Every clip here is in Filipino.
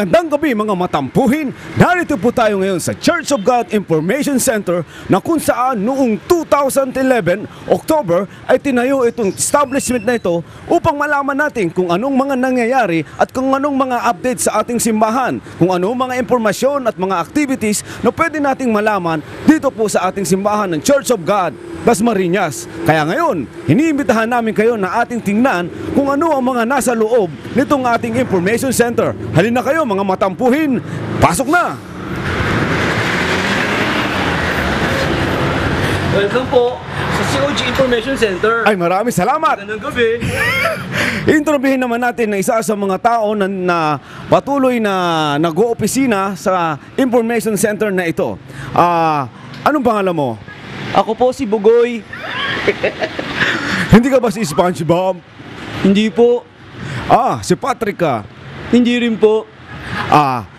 Magandang gabi mga matampuhin. Narito po tayo ngayon sa Church of God Information Center na kung saan noong 2011 October ay tinayo itong establishment na ito upang malaman natin kung anong mga nangyayari at kung anong mga updates sa ating simbahan, kung anong mga impormasyon at mga activities na pwede nating malaman dito po sa ating simbahan ng Church of God Dasmariñas. Kaya ngayon, iniimbitahan namin kayo na ating tingnan kung ano ang mga nasa loob nitong ating Information Center. Halina kayo mga matampuhin, pasok na! Welcome po sa COG Information Center. Ay, maraming salamat! Magandang gabi. Interviewin naman natin na isa sa mga tao na patuloy na nag-oopisina sa Information Center na ito. Anong pangalan mo? Ako po si Bugoy. Hindi ka ba si SpongeBob? Hindi po. Si Patrick ka. Hindi rin po.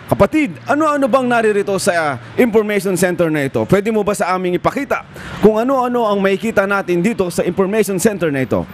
Kapatid, ano-ano bang naririto sa Information Center na ito? Pwede mo ba sa aming ipakita kung ano-ano ang makikita natin dito sa Information Center na ito?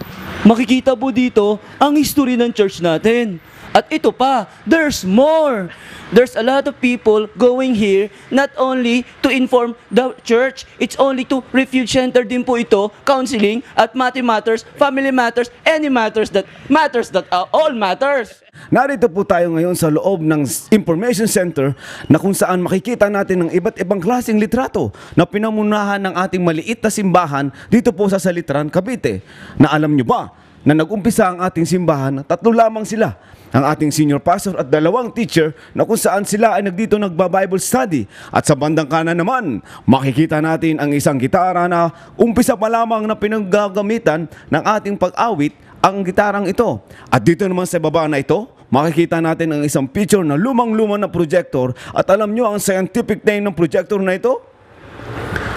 Makikita po dito ang history ng church natin. At ito pa, there's more. There's a lot of people going here not only to inform the church, it's only to refuge center din po ito, counseling at matters, family matters, any matters that all matters. Narito po tayo ngayon sa loob ng Information Center na kung saan makikita natin ng iba't ibang klaseng litrato na pinamunahan ng ating maliit na simbahan dito po sa Salitran, Cavite. Na alam nyo ba na nag-umpisa ang ating simbahan, 3 lamang sila. Ang ating senior pastor at 2 teacher na kung saan sila ay nagdito nagba-Bible study. At sa bandang kanan naman, makikita natin ang isang gitara na umpisa pa lamang na pinaggagamitan ng ating pag-awit ang gitarang ito. At dito naman sa baba na ito, makikita natin ang isang picture na lumang-luma na projector. At alam nyo ang scientific name ng projector na ito?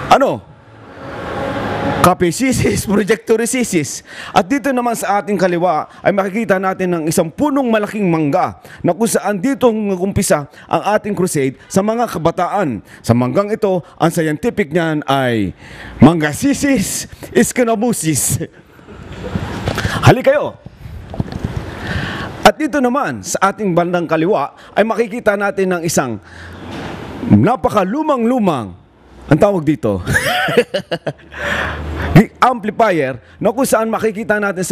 Ano? Capesisis projectorisis. At dito naman sa ating kaliwa ay makikita natin ng isang punong malaking mangga na kung saan dito nag-umpisa ang ating crusade sa mga kabataan. Sa manggang ito, ang scientific niyan ay Mangassisis scanabusis. Hali kayo! At dito naman sa ating bandang kaliwa ay makikita natin ng isang napakalumang-lumang, ang tawag dito, amplifier na kung saan makikita natin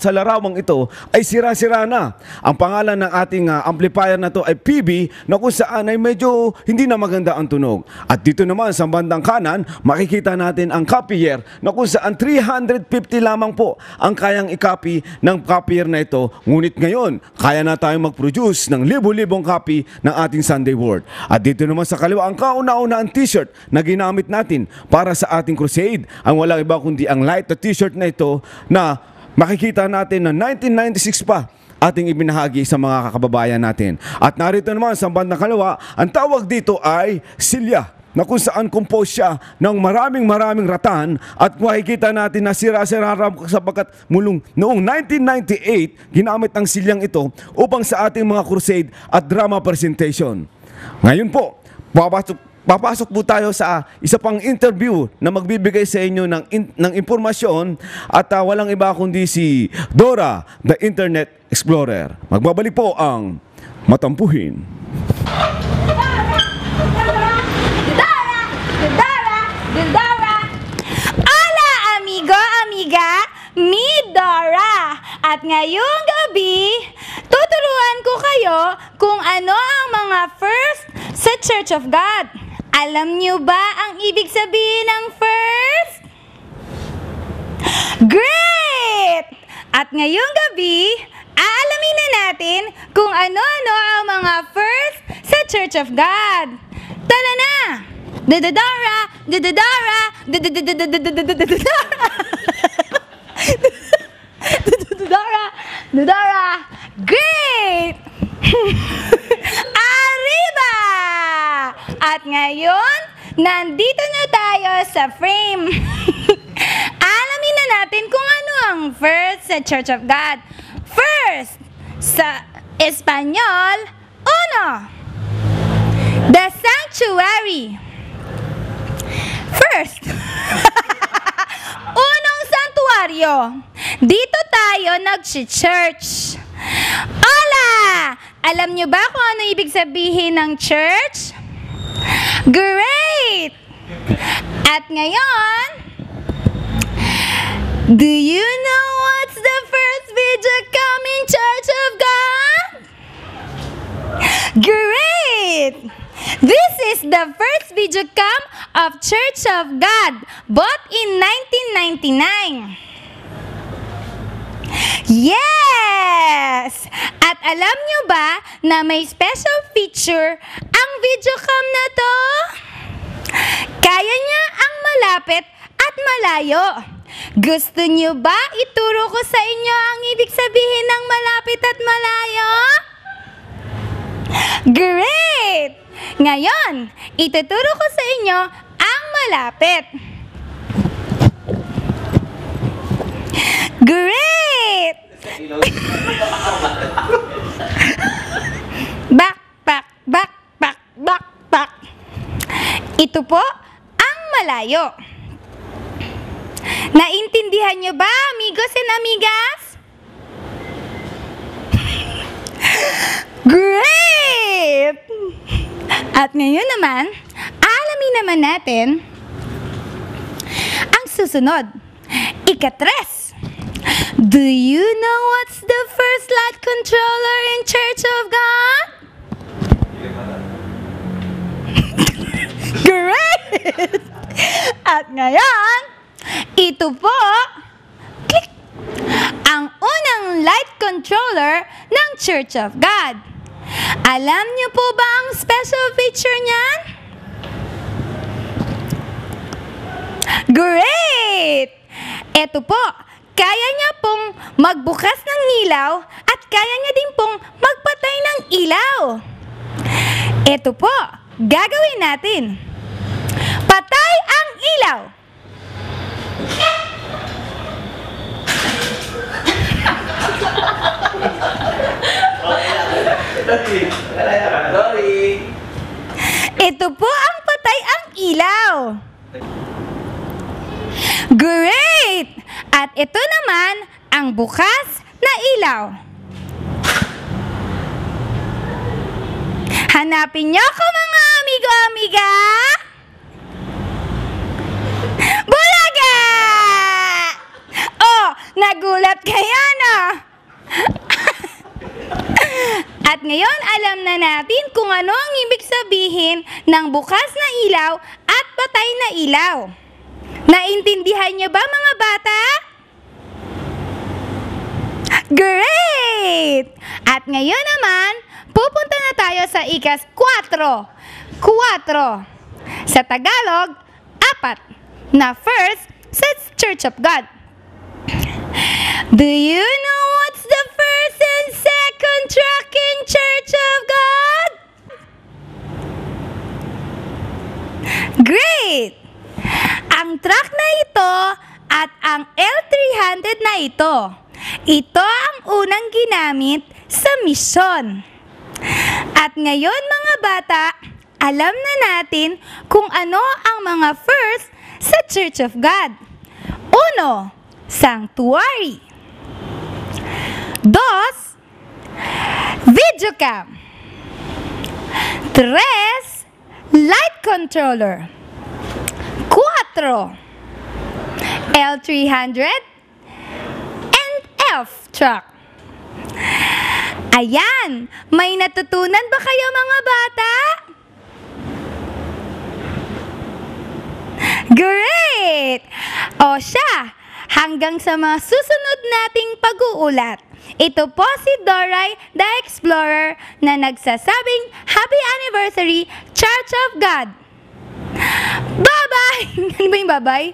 sa larawang ito ay sira-sira na. Ang pangalan ng ating amplifier na to ay PB na kung saan ay medyo hindi na maganda ang tunog. At dito naman sa bandang kanan, makikita natin ang copier na kung saan 350 lamang po ang kayang i-copy ng copier na ito. Ngunit ngayon, kaya na tayong mag-produce ng libo-libong copy ng ating Sunday Word. At dito naman sa kaliwa, ang kauna-unahang t-shirt na ginamit natin para sa ating crusade. Ang walang iba kundi ang light na t-shirt na ito na makikita natin na 1996 pa ating ibinahagi sa mga kakababayan natin. At narito naman sa bandang kaliwa, ang tawag dito ay silya na kung saan compose siya ng maraming ratan at makikita natin na sira-sira sapagkat noong 1998 ginamit ang silyang ito upang sa ating mga crusade at drama presentation. Ngayon po, papasok po tayo sa isa pang interview na magbibigay sa inyo ng impormasyon at walang iba kundi si Dora, the Internet Explorer. Magbabalik po ang Matampuhin. Dora! Hola, amigo, amiga! Mi Dora! At ngayong gabi, tuturuan ko kayo kung ano ang mga first sa Church of God. Alam niyo ba ang ibig sabihin ng first? Great! At ngayong gabi, aalamin na natin kung ano-ano ang mga first sa Church of God. Tara na! Dora! Dora! Great! Arriba! At ngayon, nandito na tayo sa frame. Alamin na natin kung ano ang first sa Church of God. First, sa Espanyol, uno, the sanctuary. First, unang santuario. Dito tayo nag-church. Hola! alam niyo ba kung ano ibig sabihin ng church? Great! At ngayon, do you know what's the first video coming Church of God? Great! This is the first video cam of Church of God, bought in 1999. Yes! At alam nyo ba na may special feature ang video cam na to? Kaya niya ang malapit at malayo. Gusto nyo ba ituro ko sa inyo ang ibig sabihin ng malapit at malayo? Great! Ngayon, ituturo ko sa inyo ang malapit. Great! Backpack, backpack, backpack. Ito po ang malayo. Naintindihan nyo ba, amigos and amigas? Great! At ngayon naman, alamin naman natin ang susunod. Ika-tres. Do you know what's the first light controller in Church of God? Great! At ngayon, ito po, click, ang unang light controller ng Church of God. Alam niyo po ba ang special feature niyan? Great! Ito po, kaya niya pong magbukas ng ilaw at kaya niya din pong magpatay ng ilaw. Ito po, gagawin natin. Patay ang ilaw. Ito po ang patay ang ilaw. Great! At ito naman ang bukas na ilaw. Hanapin niyo ako, mga amigo-amiga! Bulaga! Oh, nagulat kayo, no? At ngayon, alam na natin kung ano ang ibig sabihin ng bukas na ilaw at patay na ilaw. Naintindihan niyo ba, mga bata? Great! At ngayon naman, pupunta na tayo sa ikas-4. 4. Sa Tagalog, 4. Na first sa Church of God. Do you know what's the first and second track in Church of God? Great! Ang track na ito at ang L300 na ito, ito ang unang ginamit sa misyon. At ngayon, mga bata, alam na natin kung ano ang mga first sa Church of God. 1. Sanctuary. 2. Videocam. 3. Light controller. 4. L300 and F-truck. Ayan, may natutunan ba kayo, mga bata? Great! O siya, hanggang sa mga susunod nating pag-uulat. Ito po si Doray the Explorer na nagsasabing Happy Anniversary, Church of God! Bye-bye! Ano ba yung bye-bye?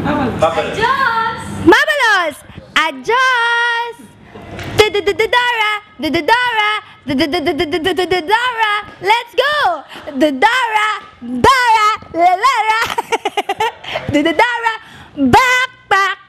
Adios! Mabalos! Adios! Dara! Dara! Let's go! Dara! Dara! Lara! Dara! Backpack!